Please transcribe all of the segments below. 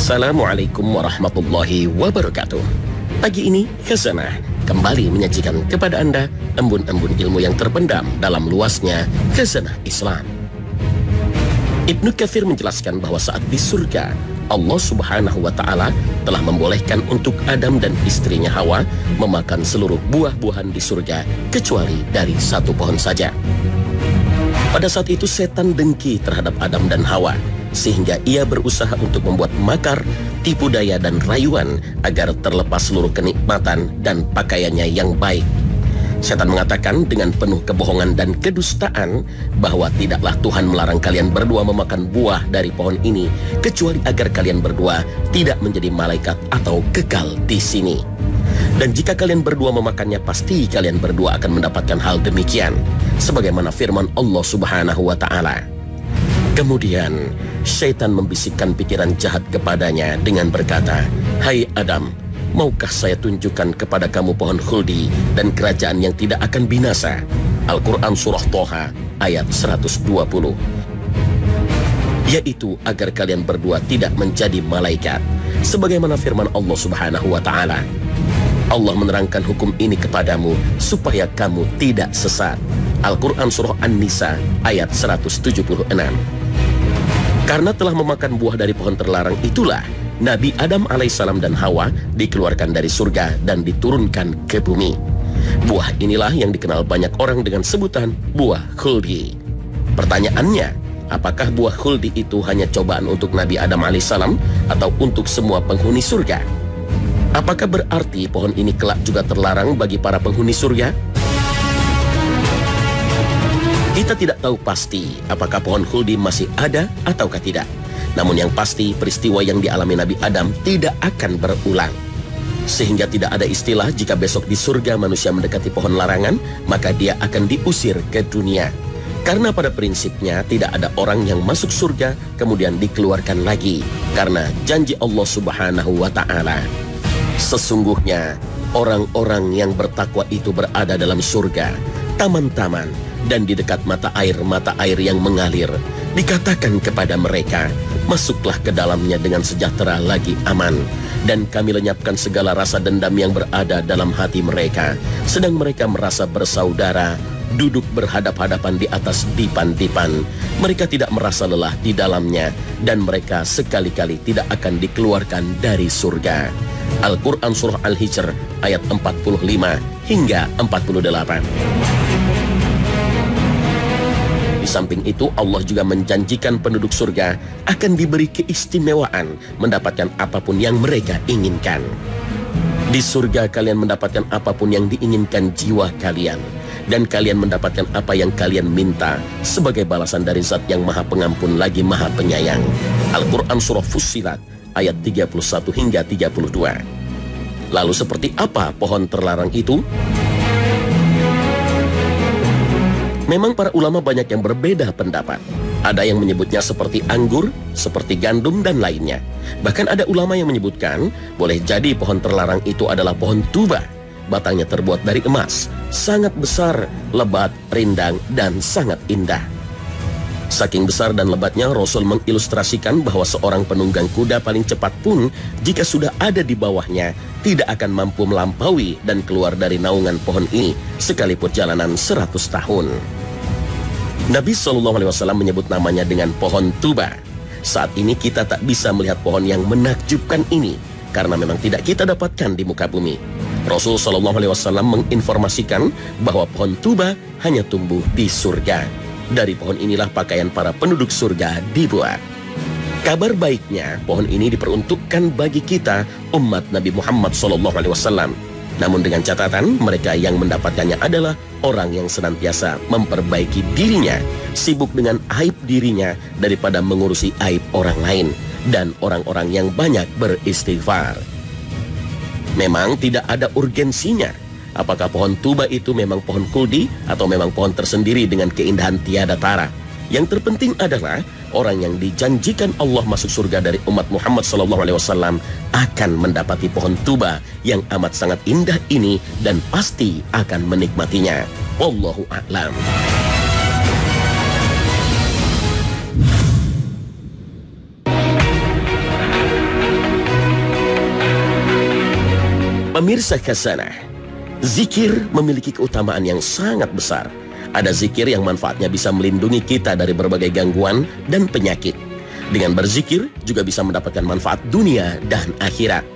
Assalamualaikum warahmatullahi wabarakatuh. Pagi ini Khazanah kembali menyajikan kepada Anda embun-embun ilmu yang terpendam dalam luasnya Khazanah Islam. Ibnu Katsir menjelaskan bahwa saat di surga, Allah Subhanahu wa Ta'ala telah membolehkan untuk Adam dan istrinya Hawa memakan seluruh buah-buahan di surga kecuali dari satu pohon saja. Pada saat itu setan dengki terhadap Adam dan Hawa, sehingga ia berusaha untuk membuat makar, tipu daya dan rayuan agar terlepas seluruh kenikmatan dan pakaiannya yang baik. Setan mengatakan dengan penuh kebohongan dan kedustaan bahwa tidaklah Tuhan melarang kalian berdua memakan buah dari pohon ini kecuali agar kalian berdua tidak menjadi malaikat atau kekal di sini. Dan jika kalian berdua memakannya, pasti kalian berdua akan mendapatkan hal demikian, sebagaimana firman Allah Subhanahu wa Ta'ala. Kemudian syaitan membisikkan pikiran jahat kepadanya dengan berkata, "Hai Adam, maukah saya tunjukkan kepada kamu pohon khuldi dan kerajaan yang tidak akan binasa?" Al-Quran Surah Toha ayat 120. Yaitu agar kalian berdua tidak menjadi malaikat, sebagaimana firman Allah Subhanahu wa Ta'ala. Allah menerangkan hukum ini kepadamu supaya kamu tidak sesat. Al-Quran Surah An-Nisa ayat 176. Karena telah memakan buah dari pohon terlarang itulah Nabi Adam alaihissalam dan Hawa dikeluarkan dari surga dan diturunkan ke bumi. Buah inilah yang dikenal banyak orang dengan sebutan buah khuldi. Pertanyaannya, apakah buah khuldi itu hanya cobaan untuk Nabi Adam alaihissalam atau untuk semua penghuni surga? Apakah berarti pohon ini kelak juga terlarang bagi para penghuni surga? Kita tidak tahu pasti apakah pohon khuldi masih ada ataukah tidak. Namun yang pasti peristiwa yang dialami Nabi Adam tidak akan berulang. Sehingga tidak ada istilah jika besok di surga manusia mendekati pohon larangan, maka dia akan diusir ke dunia. Karena pada prinsipnya tidak ada orang yang masuk surga kemudian dikeluarkan lagi. Karena janji Allah Subhanahu wa Ta'ala. Sesungguhnya orang-orang yang bertakwa itu berada dalam surga, taman-taman, dan di dekat mata air yang mengalir. Dikatakan kepada mereka, masuklah ke dalamnya dengan sejahtera lagi aman. Dan kami lenyapkan segala rasa dendam yang berada dalam hati mereka. Sedang mereka merasa bersaudara, duduk berhadap-hadapan di atas dipan-dipan. Mereka tidak merasa lelah di dalamnya, dan mereka sekali-kali tidak akan dikeluarkan dari surga. Al-Quran Surah Al-Hijr ayat 45 hingga 48. Di samping itu, Allah juga menjanjikan penduduk surga akan diberi keistimewaan mendapatkan apapun yang mereka inginkan. Di surga kalian mendapatkan apapun yang diinginkan jiwa kalian, dan kalian mendapatkan apa yang kalian minta sebagai balasan dari Zat yang Maha Pengampun lagi Maha Penyayang. Al-Quran Surah Fussilat ayat 31 hingga 32. Lalu seperti apa pohon terlarang itu? Memang para ulama banyak yang berbeda pendapat. Ada yang menyebutnya seperti anggur, seperti gandum, dan lainnya. Bahkan ada ulama yang menyebutkan boleh jadi pohon terlarang itu adalah pohon tuba. Batangnya terbuat dari emas, sangat besar, lebat, rindang, dan sangat indah. Saking besar dan lebatnya, Rasul mengilustrasikan bahwa seorang penunggang kuda paling cepat pun jika sudah ada di bawahnya tidak akan mampu melampaui dan keluar dari naungan pohon ini sekalipun jalanan 100 tahun. Nabi SAW menyebut namanya dengan pohon tuba. Saat ini kita tak bisa melihat pohon yang menakjubkan ini karena memang tidak kita dapatkan di muka bumi. Rasul SAW menginformasikan bahwa pohon tuba hanya tumbuh di surga. Dari pohon inilah pakaian para penduduk surga dibuat. Kabar baiknya, pohon ini diperuntukkan bagi kita, umat Nabi Muhammad SAW. Namun dengan catatan, mereka yang mendapatkannya adalah orang yang senantiasa memperbaiki dirinya, sibuk dengan aib dirinya daripada mengurusi aib orang lain, dan orang-orang yang banyak beristighfar. Memang tidak ada urgensinya apakah pohon tuba itu memang pohon khuldi atau memang pohon tersendiri dengan keindahan tiada tara. Yang terpenting adalah orang yang dijanjikan Allah masuk surga dari umat Muhammad SAW akan mendapati pohon tuba yang amat sangat indah ini dan pasti akan menikmatinya. Wallahu a'lam. Pemirsa Khazanah, zikir memiliki keutamaan yang sangat besar. Ada zikir yang manfaatnya bisa melindungi kita dari berbagai gangguan dan penyakit. Dengan berzikir juga bisa mendapatkan manfaat dunia dan akhirat.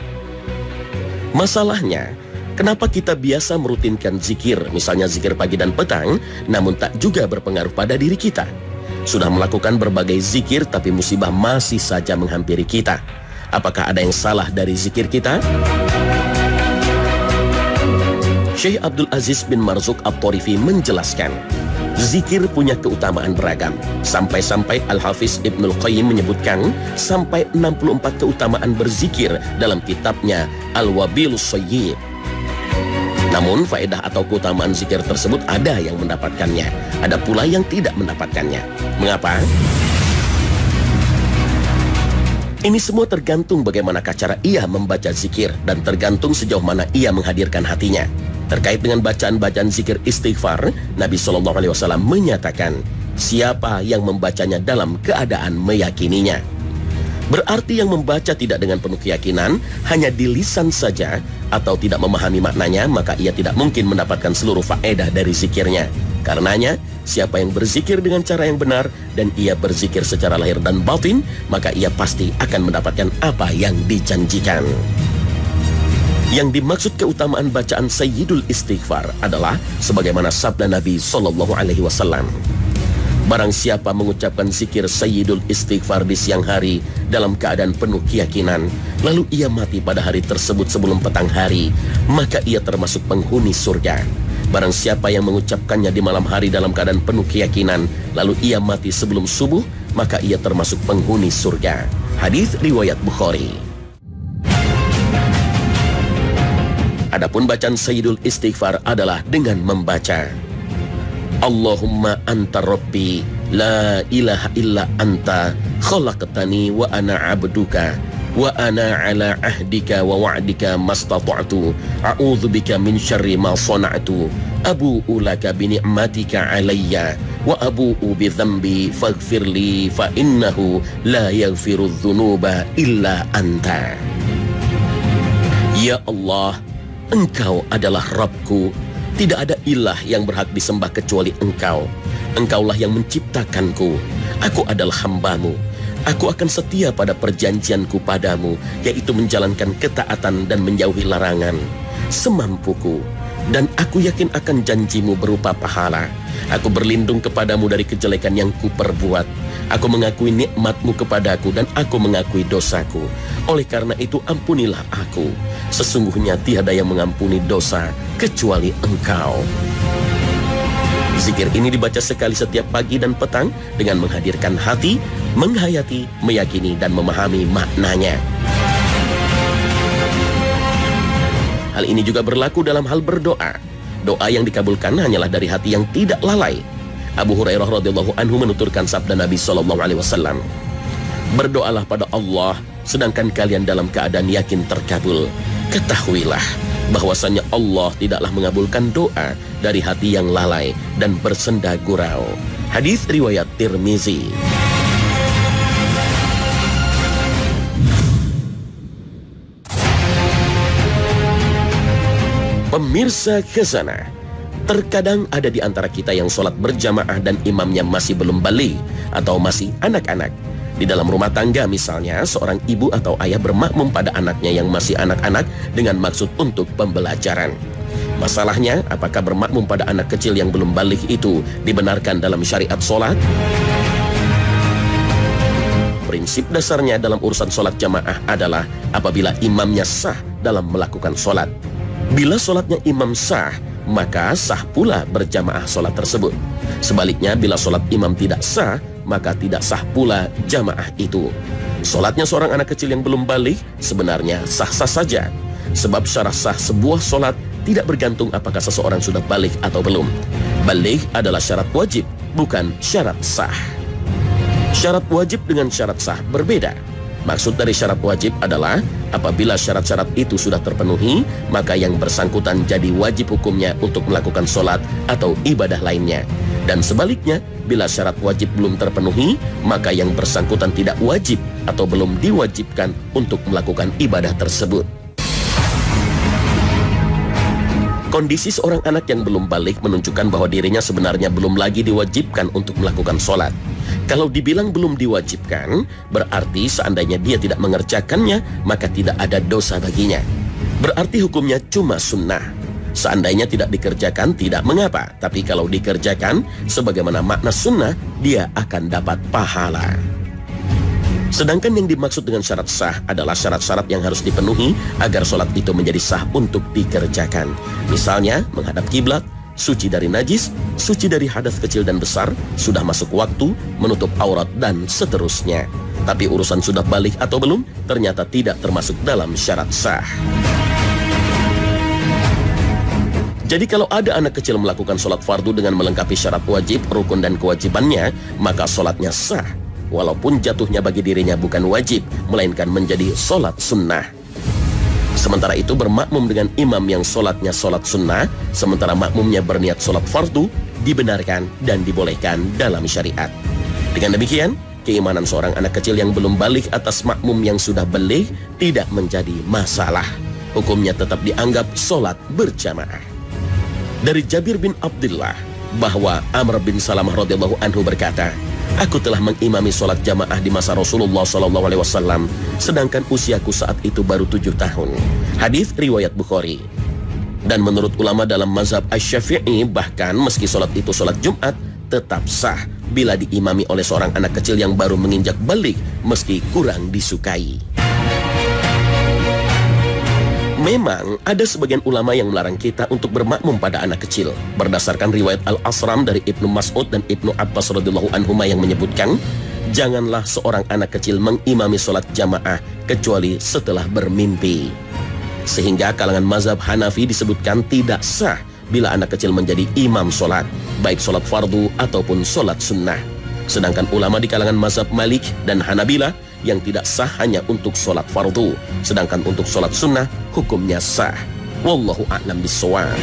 Masalahnya, kenapa kita biasa merutinkan zikir, misalnya zikir pagi dan petang, namun tak juga berpengaruh pada diri kita? Sudah melakukan berbagai zikir tapi musibah masih saja menghampiri kita. Apakah ada yang salah dari zikir kita? Syekh Abdul Aziz bin Marzuq At-Tharifi menjelaskan, zikir punya keutamaan beragam. Sampai-sampai Al-Hafiz Ibnul Qayyim menyebutkan sampai 64 keutamaan berzikir dalam kitabnya Al-Wabilus Sayyib. Namun faedah atau keutamaan zikir tersebut ada yang mendapatkannya, ada pula yang tidak mendapatkannya. Mengapa? Ini semua tergantung bagaimanakah cara ia membaca zikir dan tergantung sejauh mana ia menghadirkan hatinya. Terkait dengan bacaan-bacaan zikir istighfar, Nabi SAW menyatakan, siapa yang membacanya dalam keadaan meyakininya. Berarti yang membaca tidak dengan penuh keyakinan, hanya di lisan saja, atau tidak memahami maknanya, maka ia tidak mungkin mendapatkan seluruh faedah dari zikirnya. Karenanya, siapa yang berzikir dengan cara yang benar, dan ia berzikir secara lahir dan batin, maka ia pasti akan mendapatkan apa yang dijanjikan. Yang dimaksud keutamaan bacaan Sayyidul Istighfar adalah sebagaimana sabda Nabi SAW. Barang siapa mengucapkan zikir Sayyidul Istighfar di siang hari dalam keadaan penuh keyakinan, lalu ia mati pada hari tersebut sebelum petang hari, maka ia termasuk penghuni surga. Barang siapa yang mengucapkannya di malam hari dalam keadaan penuh keyakinan, lalu ia mati sebelum subuh, maka ia termasuk penghuni surga. Hadis riwayat Bukhari. Adapun bacaan Sayyidul Istighfar adalah dengan membaca Allahumma anta rabbi la ilaha illa anta khalaqtani wa ana abduka wa ana ala ahdika wa wa'dika mastata'tu a'udzu bika min syarri ma sana'tu abu'u laka bi ni'matika alayya wa abu'u bi dhanbi faghfirli fa innahu la yaghfiru dzunuba illa anta. Ya Allah, Engkau adalah Rabbku. Tidak ada ilah yang berhak disembah kecuali Engkau. Engkaulah yang menciptakanku. Aku adalah hambamu. Aku akan setia pada perjanjianku padamu, yaitu menjalankan ketaatan dan menjauhi larangan semampuku. Dan aku yakin akan janjimu berupa pahala. Aku berlindung kepadamu dari kejelekan yang kuperbuat. Aku mengakui nikmatmu kepadaku dan aku mengakui dosaku. Oleh karena itu ampunilah aku. Sesungguhnya tiada yang mengampuni dosa kecuali Engkau. Zikir ini dibaca sekali setiap pagi dan petang dengan menghadirkan hati, menghayati, meyakini dan memahami maknanya. Hal ini juga berlaku dalam hal berdoa. Doa yang dikabulkan hanyalah dari hati yang tidak lalai. Abu Hurairah radhiyallahu anhu menuturkan sabda Nabi SAW, berdoalah pada Allah sedangkan kalian dalam keadaan yakin terkabul. Ketahuilah bahwasanya Allah tidaklah mengabulkan doa dari hati yang lalai dan bersenda gurau. Hadis riwayat Tirmizi. Pemirsa Khazanah, terkadang ada di antara kita yang sholat berjamaah dan imamnya masih belum balik atau masih anak-anak. Di dalam rumah tangga misalnya, seorang ibu atau ayah bermakmum pada anaknya yang masih anak-anak dengan maksud untuk pembelajaran. Masalahnya, apakah bermakmum pada anak kecil yang belum balik itu dibenarkan dalam syariat sholat? Prinsip dasarnya dalam urusan sholat jamaah adalah apabila imamnya sah dalam melakukan sholat. Bila sholatnya imam sah, maka sah pula berjamaah sholat tersebut. Sebaliknya, bila sholat imam tidak sah, maka tidak sah pula jamaah itu. Sholatnya seorang anak kecil yang belum balik sebenarnya sah-sah saja. Sebab syarat sah sebuah sholat tidak bergantung apakah seseorang sudah balik atau belum. Balik adalah syarat wajib, bukan syarat sah. Syarat wajib dengan syarat sah berbeda. Maksud dari syarat wajib adalah apabila syarat-syarat itu sudah terpenuhi, maka yang bersangkutan jadi wajib hukumnya untuk melakukan sholat atau ibadah lainnya. Dan sebaliknya, bila syarat wajib belum terpenuhi, maka yang bersangkutan tidak wajib atau belum diwajibkan untuk melakukan ibadah tersebut. Kondisi seorang anak yang belum balik menunjukkan bahwa dirinya sebenarnya belum lagi diwajibkan untuk melakukan sholat. Kalau dibilang belum diwajibkan, berarti seandainya dia tidak mengerjakannya, maka tidak ada dosa baginya. Berarti hukumnya cuma sunnah. Seandainya tidak dikerjakan, tidak mengapa. Tapi kalau dikerjakan, sebagaimana makna sunnah, dia akan dapat pahala. Sedangkan yang dimaksud dengan syarat sah adalah syarat-syarat yang harus dipenuhi agar sholat itu menjadi sah untuk dikerjakan. Misalnya, menghadap kiblat, suci dari najis, suci dari hadas kecil dan besar, sudah masuk waktu, menutup aurat, dan seterusnya. Tapi urusan sudah balik atau belum, ternyata tidak termasuk dalam syarat sah. Jadi kalau ada anak kecil melakukan sholat fardu dengan melengkapi syarat wajib, rukun, dan kewajibannya, maka sholatnya sah. Walaupun jatuhnya bagi dirinya bukan wajib, melainkan menjadi sholat sunnah. Sementara itu bermakmum dengan imam yang sholatnya sholat sunnah, sementara makmumnya berniat sholat fardu, dibenarkan dan dibolehkan dalam syariat. Dengan demikian, keimanan seorang anak kecil yang belum balik atas makmum yang sudah balik tidak menjadi masalah. Hukumnya tetap dianggap sholat berjamaah. Dari Jabir bin Abdullah bahwa Amr bin Salamah radhiyallahu anhu berkata, "Aku telah mengimami sholat jamaah di masa Rasulullah SAW, sedangkan usiaku saat itu baru 7 tahun. Hadis riwayat Bukhari. Dan menurut ulama dalam mazhab Asy-Syafi'i, bahkan meski sholat itu sholat Jumat, tetap sah bila diimami oleh seorang anak kecil yang baru menginjak balik, meski kurang disukai. Memang ada sebagian ulama yang melarang kita untuk bermakmum pada anak kecil. Berdasarkan riwayat Al-Asram dari Ibnu Mas'ud dan Ibnu Abbas radhiyallahu anhuma yang menyebutkan, janganlah seorang anak kecil mengimami sholat jamaah kecuali setelah bermimpi. Sehingga kalangan mazhab Hanafi disebutkan tidak sah bila anak kecil menjadi imam sholat, baik sholat fardu ataupun sholat sunnah. Sedangkan ulama di kalangan mazhab Malik dan Hanabilah yang tidak sah hanya untuk sholat fardu, sedangkan untuk sholat sunnah hukumnya sah. Wallahu a'lam bishawab.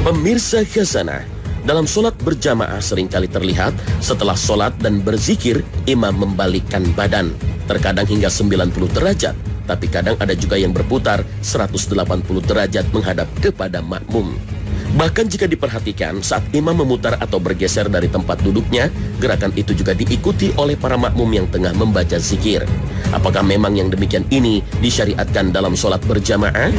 Pemirsa Khazanah, dalam sholat berjamaah seringkali terlihat setelah sholat dan berzikir, imam membalikkan badan, terkadang hingga 90 derajat, tapi kadang ada juga yang berputar 180 derajat menghadap kepada makmum. Bahkan jika diperhatikan, saat imam memutar atau bergeser dari tempat duduknya, gerakan itu juga diikuti oleh para makmum yang tengah membaca zikir. Apakah memang yang demikian ini disyariatkan dalam sholat berjamaah?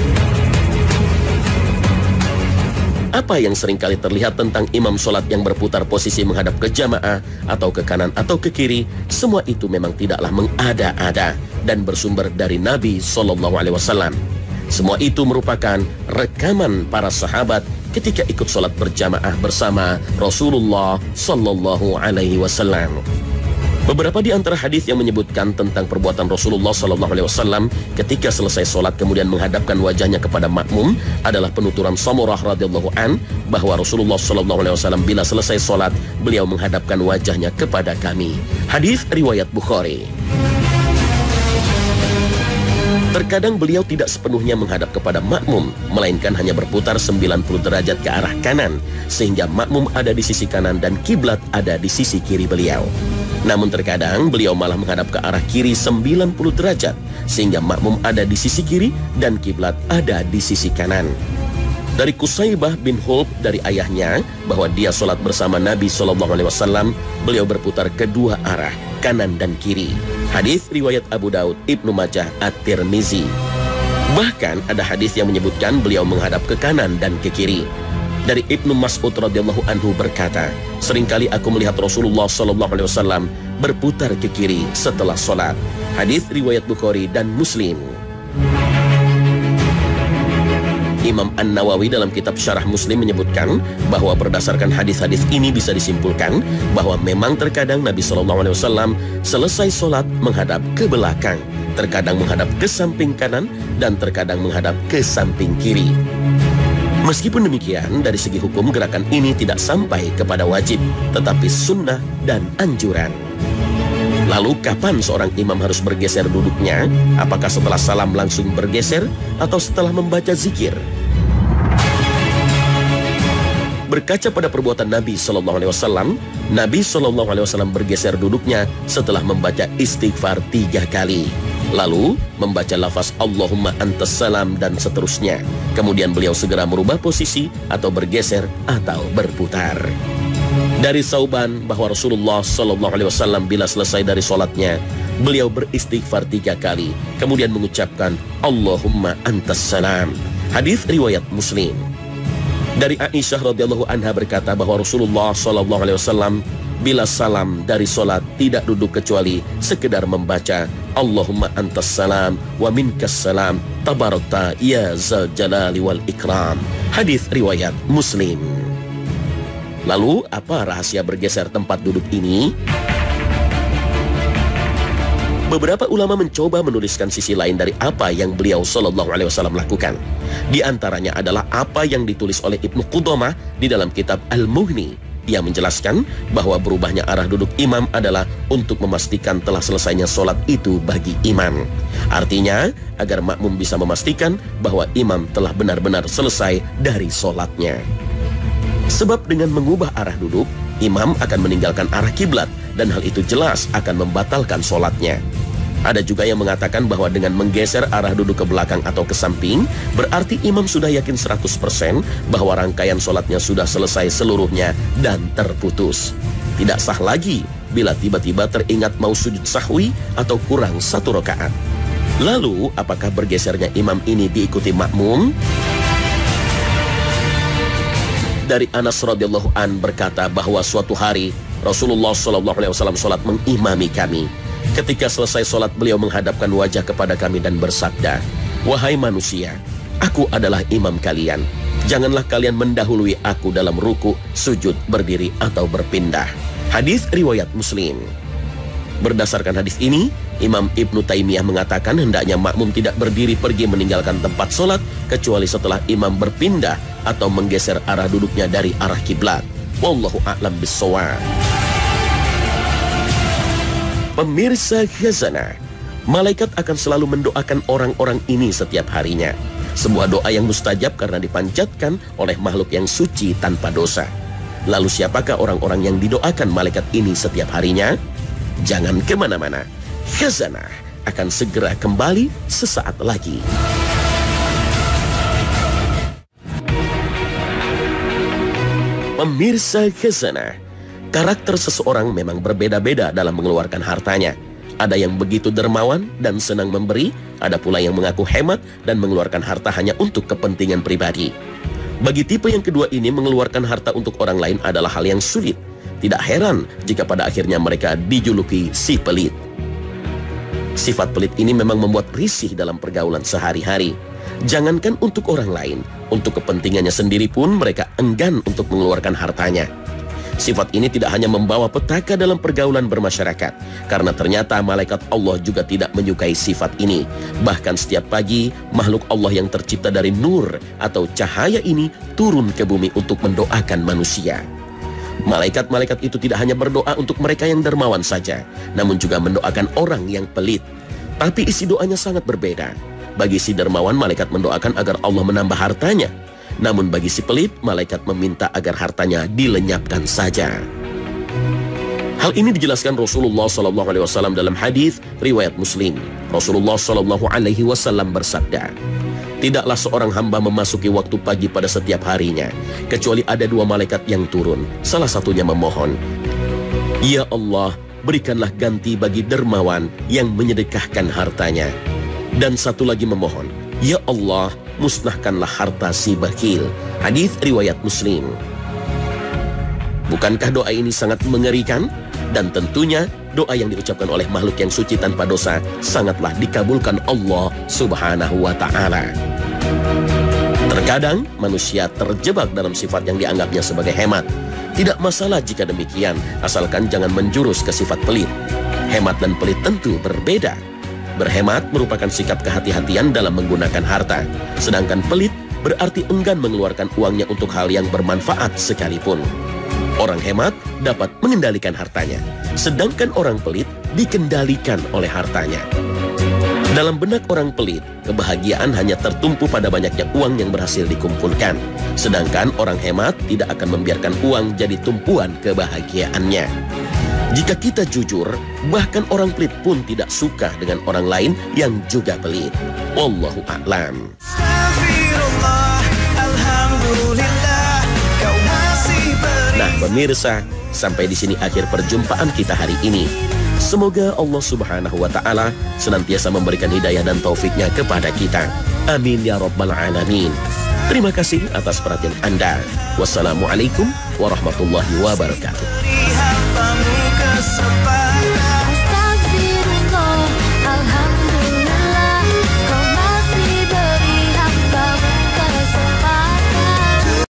Apa yang seringkali terlihat tentang imam sholat yang berputar posisi menghadap ke jamaah atau ke kanan atau ke kiri, semua itu memang tidaklah mengada-ada dan bersumber dari Nabi SAW. Semua itu merupakan rekaman para sahabat ketika ikut sholat berjamaah bersama Rasulullah SAW. Beberapa di antara hadis yang menyebutkan tentang perbuatan Rasulullah SAW ketika selesai sholat kemudian menghadapkan wajahnya kepada makmum adalah penuturan Samurah radhiyallahu an bahwa Rasulullah SAW bila selesai sholat beliau menghadapkan wajahnya kepada kami. Hadis riwayat Bukhari. Terkadang beliau tidak sepenuhnya menghadap kepada makmum, melainkan hanya berputar 90 derajat ke arah kanan, sehingga makmum ada di sisi kanan dan kiblat ada di sisi kiri beliau. Namun terkadang beliau malah menghadap ke arah kiri 90 derajat, sehingga makmum ada di sisi kiri dan kiblat ada di sisi kanan. Dari Qusaybah bin Hulb dari ayahnya bahwa dia sholat bersama Nabi SAW, beliau berputar kedua arah, kanan dan kiri. Hadis riwayat Abu Daud, Ibnu Majah, At-Tirmizi. Bahkan ada hadis yang menyebutkan beliau menghadap ke kanan dan ke kiri. Dari Ibnu Mas'ud radhiyallahu anhu berkata, seringkali aku melihat Rasulullah SAW berputar ke kiri setelah sholat. Hadis riwayat Bukhari dan Muslim. Imam An-Nawawi dalam kitab Syarah Muslim menyebutkan bahwa berdasarkan hadis-hadis ini bisa disimpulkan bahwa memang terkadang Nabi SAW selesai sholat menghadap ke belakang, terkadang menghadap ke samping kanan, dan terkadang menghadap ke samping kiri. Meskipun demikian, dari segi hukum gerakan ini tidak sampai kepada wajib, tetapi sunnah dan anjuran. Lalu kapan seorang imam harus bergeser duduknya? Apakah setelah salam langsung bergeser atau setelah membaca zikir? Berkaca pada perbuatan Nabi SAW, Nabi SAW bergeser duduknya setelah membaca istighfar 3 kali. Lalu membaca lafaz Allahumma antas salam dan seterusnya. Kemudian beliau segera merubah posisi atau bergeser atau berputar. Dari Sauban bahwa Rasulullah SAW bila selesai dari sholatnya, beliau beristighfar 3 kali, kemudian mengucapkan Allahumma antas salam. Hadis riwayat Muslim. Dari Aisyah radhiyallahu anha berkata bahwa Rasulullah SAW bila salam dari sholat tidak duduk kecuali sekedar membaca Allahumma antas salam wa minkas salam tabarakta ya zal jalali wal ikram. Hadis riwayat Muslim. Lalu apa rahasia bergeser tempat duduk ini? Beberapa ulama mencoba menuliskan sisi lain dari apa yang beliau SAW lakukan. Di antaranya adalah apa yang ditulis oleh Ibnu Qudamah di dalam kitab Al-Mughni. Ia menjelaskan bahwa berubahnya arah duduk imam adalah untuk memastikan telah selesainya sholat itu bagi imam. Artinya, agar makmum bisa memastikan bahwa imam telah benar-benar selesai dari sholatnya. Sebab dengan mengubah arah duduk, imam akan meninggalkan arah kiblat dan hal itu jelas akan membatalkan sholatnya. Ada juga yang mengatakan bahwa dengan menggeser arah duduk ke belakang atau ke samping, berarti imam sudah yakin 100% bahwa rangkaian sholatnya sudah selesai seluruhnya dan terputus. Tidak sah lagi bila tiba-tiba teringat mau sujud sahwi atau kurang 1 rakaat. Lalu, apakah bergesernya imam ini diikuti makmum? Dari Anas radhiyallahu an berkata bahwa suatu hari Rasulullah SAW sholat mengimami kami. Ketika selesai sholat beliau menghadapkan wajah kepada kami dan bersabda, "Wahai manusia, aku adalah imam kalian. Janganlah kalian mendahului aku dalam ruku, sujud, berdiri atau berpindah." Hadis riwayat Muslim. Berdasarkan hadis ini, Imam Ibnu Taimiyah mengatakan hendaknya makmum tidak berdiri pergi meninggalkan tempat sholat kecuali setelah imam berpindah atau menggeser arah duduknya dari arah kiblat. Wallahu a'lam bissawab. Pemirsa Khazanah, malaikat akan selalu mendoakan orang-orang ini setiap harinya. Sebuah doa yang mustajab karena dipanjatkan oleh makhluk yang suci tanpa dosa. Lalu siapakah orang-orang yang didoakan malaikat ini setiap harinya? Jangan kemana-mana. Khazanah akan segera kembali sesaat lagi. Pemirsa Khazanah, karakter seseorang memang berbeda-beda dalam mengeluarkan hartanya. Ada yang begitu dermawan dan senang memberi, ada pula yang mengaku hemat dan mengeluarkan harta hanya untuk kepentingan pribadi. Bagi tipe yang kedua ini, mengeluarkan harta untuk orang lain adalah hal yang sulit. Tidak heran jika pada akhirnya mereka dijuluki si pelit. Sifat pelit ini memang membuat risih dalam pergaulan sehari-hari. Jangankan untuk orang lain, untuk kepentingannya sendiri pun mereka enggan untuk mengeluarkan hartanya. Sifat ini tidak hanya membawa petaka dalam pergaulan bermasyarakat, karena ternyata malaikat Allah juga tidak menyukai sifat ini. Bahkan setiap pagi, makhluk Allah yang tercipta dari nur atau cahaya ini turun ke bumi untuk mendoakan manusia. Malaikat-malaikat itu tidak hanya berdoa untuk mereka yang dermawan saja, namun juga mendoakan orang yang pelit. Tapi isi doanya sangat berbeda. Bagi si dermawan, malaikat mendoakan agar Allah menambah hartanya. Namun bagi si pelit, malaikat meminta agar hartanya dilenyapkan saja. Hal ini dijelaskan Rasulullah SAW dalam hadis riwayat Muslim. Rasulullah SAW bersabda, "Tidaklah seorang hamba memasuki waktu pagi pada setiap harinya, kecuali ada 2 malaikat yang turun. Salah satunya memohon, 'Ya Allah, berikanlah ganti bagi dermawan yang menyedekahkan hartanya.' Dan satu lagi memohon, 'Ya Allah, musnahkanlah harta si bakhil.' Hadis riwayat Muslim. Bukankah doa ini sangat mengerikan? Dan tentunya doa yang diucapkan oleh makhluk yang suci tanpa dosa sangatlah dikabulkan Allah Subhanahu wa ta'ala. Terkadang manusia terjebak dalam sifat yang dianggapnya sebagai hemat. Tidak masalah jika demikian, asalkan jangan menjurus ke sifat pelit. Hemat dan pelit tentu berbeda. Berhemat merupakan sikap kehati-hatian dalam menggunakan harta, sedangkan pelit berarti enggan mengeluarkan uangnya untuk hal yang bermanfaat sekalipun. Orang hemat dapat mengendalikan hartanya, sedangkan orang pelit dikendalikan oleh hartanya. Dalam benak orang pelit, kebahagiaan hanya tertumpu pada banyaknya uang yang berhasil dikumpulkan. Sedangkan orang hemat tidak akan membiarkan uang jadi tumpuan kebahagiaannya. Jika kita jujur, bahkan orang pelit pun tidak suka dengan orang lain yang juga pelit. Wallahu a'lam. Nah, pemirsa, sampai di sini akhir perjumpaan kita hari ini. Semoga Allah Subhanahu wa Ta'ala senantiasa memberikan hidayah dan taufiknya kepada kita. Amin ya rabbal alamin. Terima kasih atas perhatian Anda. Wassalamualaikum warahmatullahi wabarakatuh.